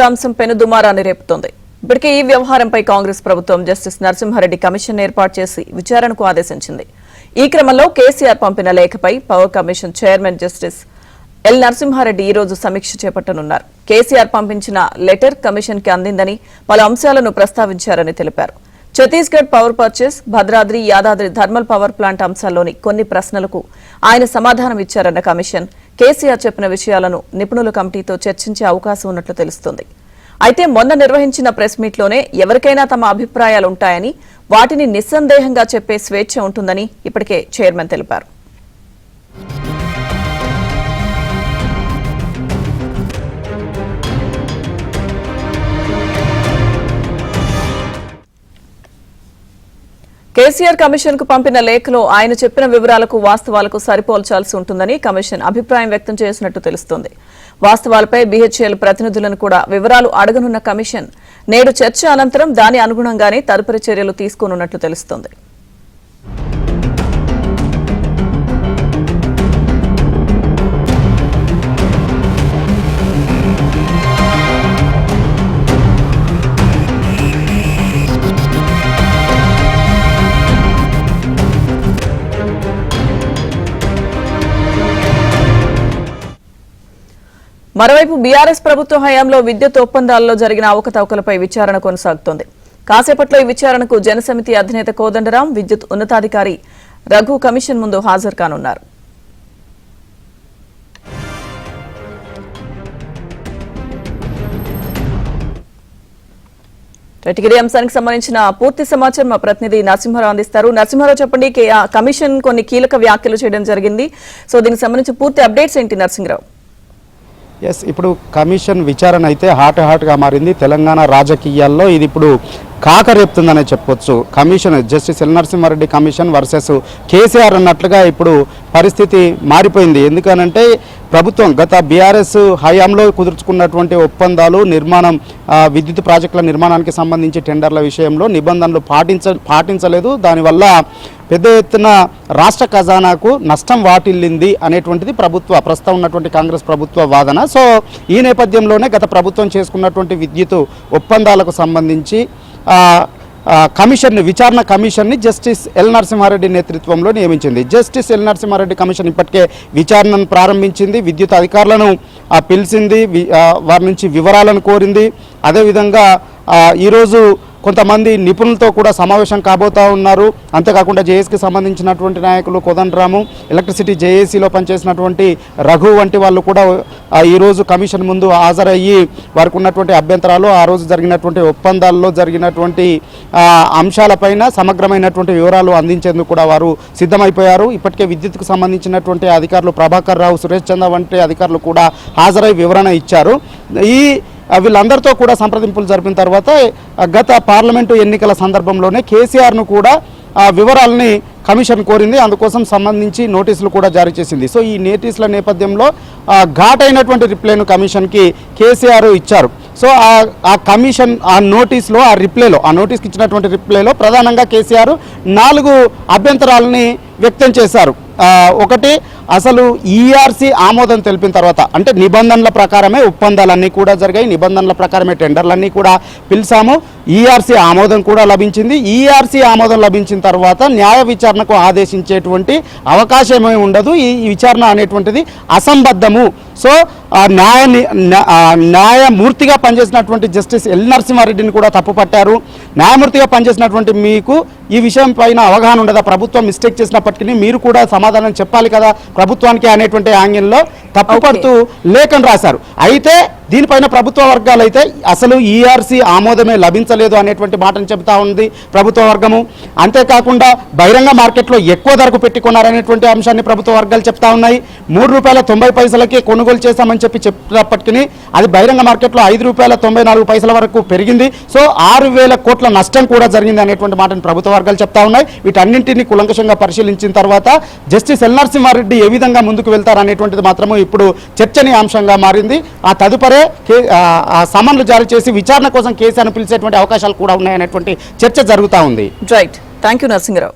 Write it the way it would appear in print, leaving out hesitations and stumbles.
అంశం పెనుదుమారాన్ని రేపుతోంది. ఇప్పటికే ఈ వ్యవహారంపై కాంగ్రెస్ ప్రభుత్వం జస్టిస్ నరసింహారెడ్డి కమిషన్ ఏర్పాటు చేసి విచారణకు ఆదేశించింది. ఈ క్రమంలో కేసీఆర్ పంపిన లేఖపై power commission chairman justice L Narasimha Reddy ఈ రోజు సమీక్ష చేపట్టనున్నారు. కేసీఆర్ పంపించిన లెటర్ కమిషన్ కి అందిందని, పలు అంశాలను ప్రస్తావించారని తెలిపారు. Chhattisgarh power purchase, Bhadradri, Yadadri thermal power plant అంశాల్లోని కొన్ని ప్రశ్నలకు ఆయన సమాధానం ఇచ్చారన్న కమిషన్ కేసీఆర్ చెప్పిన విషయాలను నిపుణుల కమిటీతో చర్చించే అవకాశం ఉన్నట్లు తెలుస్తోంది. అయితే మొన్న నిర్వహించిన ప్రెస్ మీట్లోనే ఎవరికైనా తమ అభిప్రాయాలుంటాయని, వాటిని నిస్సందేహంగా చెప్పే స్వేచ్ఛ ఉంటుందని ఇప్పటికే చైర్మన్ తెలిపారు. కేసీఆర్ కమిషన్ కు పంపిన లేఖలో ఆయన చెప్పిన వివరాలకు వాస్తవాలకు సరిపోల్చాల్సి ఉంటుందని కమిషన్ అభిప్రాయం వ్యక్తం చేసినట్టు తెలుస్తోంది. వాస్తవాలపై బీహెచ్ఎల్ ప్రతినిధులను కూడా వివరాలు అడగనున్న కమిషన్ నేడు చర్చ అనంతరం దాని అనుగుణంగానే తదుపరి చర్యలు తీసుకోనున్నట్లు తెలుస్తోంది. మరోవైపు బీఆర్ఎస్ ప్రభుత్వ హయాంలో విద్యుత్ ఒప్పందాల్లో జరిగిన అవకతవకలపై విచారణ కొనసాగుతోంది. కాసేపట్లో ఈ విచారణకు జనసమితి అధినేత కోదండరాం, విద్యుత్ ఉన్నతాధికారి రఘు కమిషన్ ముందు హాజరు కానున్నారు. ఇదే అంశానికి సంబంధించిన పూర్తి సమాచారం మా ప్రతినిధి నరసింహారావు అందిస్తారు. నరసింహారావు, చెప్పండి, కమిషన్ కొన్ని కీలక వ్యాఖ్యలు చేయడం జరిగింది. సో దీనికి సంబంధించి పూర్తి అప్డేట్స్ ఏంటి నరసింహారావు? ఎస్, ఇప్పుడు కమిషన్ విచారణ అయితే హాట్గా మారింది. తెలంగాణ రాజకీయాల్లో ఇది ఇప్పుడు కాకరేపుతుందనే చెప్పొచ్చు. Commission justice L Narasimha Reddy commission versus KCR అన్నట్లుగా ఇప్పుడు పరిస్థితి మారిపోయింది. ఎందుకనంటే ప్రభుత్వం గత బీఆర్ఎస్ హయాంలో కుదుర్చుకున్నటువంటి ఒప్పందాలు, నిర్మాణం, విద్యుత్ ప్రాజెక్టుల నిర్మాణానికి సంబంధించి టెండర్ల విషయంలో నిబంధనలు పాటించలేదు. దానివల్ల పెద్ద ఎత్తున రాష్ట్ర ఖజానాకు నష్టం వాటిల్లింది అనేటువంటిది ప్రస్తుతం ఉన్నటువంటి కాంగ్రెస్ ప్రభుత్వ వాదన. సో ఈ నేపథ్యంలోనే గత ప్రభుత్వం చేసుకున్నటువంటి విద్యుత్ ఒప్పందాలకు సంబంధించి విచారణ కమిషన్ని జస్టిస్ ఎల్ నరసింహారెడ్డి నేతృత్వంలో నియమించింది. జస్టిస్ ఎల్ నరసింహారెడ్డి కమిషన్ ఇప్పటికే విచారణను ప్రారంభించింది. విద్యుత్ అధికారులను పిలిచింది, వారి నుంచి వివరాలను కోరింది. అదేవిధంగా ఈరోజు కొంతమంది నిపుణులతో కూడా సమావేశం కాబోతా ఉన్నారు. అంతేకాకుండా జేఏసీకి సంబంధించినటువంటి నాయకులు కోదండరాము, ఎలక్ట్రిసిటీ జేఏసీలో పనిచేసినటువంటి రఘు వంటి వాళ్ళు కూడా ఈరోజు కమిషన్ ముందు హాజరయ్యి వారికి ఉన్నటువంటి అభ్యంతరాలు, ఆ రోజు జరిగినటువంటి ఒప్పందాల్లో జరిగినటువంటి అంశాలపైన సమగ్రమైనటువంటి వివరాలు అందించేందుకు కూడా వారు సిద్ధమైపోయారు. ఇప్పటికే విద్యుత్కు సంబంధించినటువంటి అధికారులు ప్రభాకర్ రావు, సురేష్ చంద్ర వంటి అధికారులు కూడా హాజరై వివరణ ఇచ్చారు. వీళ్ళందరితో కూడా సంప్రదింపులు జరిపిన తర్వాత గత పార్లమెంటు ఎన్నికల సందర్భంలోనే కేసీఆర్ను కూడా వివరాలని కమిషన్ కోరింది. అందుకోసం సంబంధించి నోటీసులు కూడా జారీ చేసింది. సో ఈ నోటీసుల నేపథ్యంలో ఘాటైనటువంటి రిప్లైను కమిషన్కి కేసీఆర్ ఇచ్చారు. సో ఆ కమిషన్ ఆ నోటీస్కి ఇచ్చినటువంటి రిప్లైలో ప్రధానంగా కేసీఆర్ 4 అభ్యంతరాలని వ్యక్తం చేశారు. ఒకటి, అసలు ఈఆర్సీ ఆమోదం తెలిపిన తర్వాత, అంటే నిబంధనల ప్రకారమే ఒప్పందాలన్నీ కూడా జరిగాయి, నిబంధనల ప్రకారమే టెండర్లన్నీ కూడా పిలిచాము, ఈఆర్సీ ఆమోదం కూడా లభించింది. ఈఆర్సీ ఆమోదం లభించిన తర్వాత న్యాయ విచారణకు ఆదేశించేటువంటి అవకాశమే ఉండదు. ఈ విచారణ అనేటువంటిది అసంబద్ధము. సో న్యాయమూర్తిగా పనిచేసినటువంటి జస్టిస్ ఎల్ నరసింహారెడ్డిని కూడా తప్పుపట్టారు. న్యాయమూర్తిగా పనిచేసినటువంటి మీకు ఈ విషయం పైన అవగాహన ఉండదా? ప్రభుత్వం మిస్టేక్ చేసినప్పటికీ మీరు కూడా సమాధానం చెప్పాలి కదా ప్రభుత్వానికి అనేటువంటి యాంగిల్లో తప్పుపడుతూ లేఖను రాశారు. అయితే దీనిపైన ప్రభుత్వ వర్గాలు అయితే అసలు ఈఆర్సీ ఆమోదమే లభించలేదు అనేటువంటి మాటను చెబుతా ఉంది ప్రభుత్వ వర్గము. అంతేకాకుండా బహిరంగ మార్కెట్లో ఎక్కువ ధరకు పెట్టుకున్నారనేటువంటి అంశాన్ని ప్రభుత్వ వర్గాలు చెప్తా ఉన్నాయి. ₹3.90 కొనుగోలు చేశామని చెప్పినప్పటికీ అది బహిరంగ మార్కెట్లో ₹5.94 వరకు పెరిగింది. సో 6,000 కోట్ల నష్టం కూడా జరిగింది అనేటువంటి మాటను ప్రభుత్వ వర్గాలు చెప్తా ఉన్నాయి. వీటన్నింటినీ కులంకషంగా పరిశీలించిన తర్వాత జస్టిస్ ఎల్ నరసింహారెడ్డి ఏ విధంగా ముందుకు వెళ్తారనేటువంటిది మాత్రము ఇప్పుడు చర్చనీయాంశంగా మారింది. ఆ తదుపరి సమన్లు జారీ చేసి విచారణ కోసం కేసీఆర్ను పిలిచేటువంటి అవకాశాలు కూడా ఉన్నాయనేటువంటి చర్చ జరుగుతూ ఉంది. Right, thank you Narasimha Rao.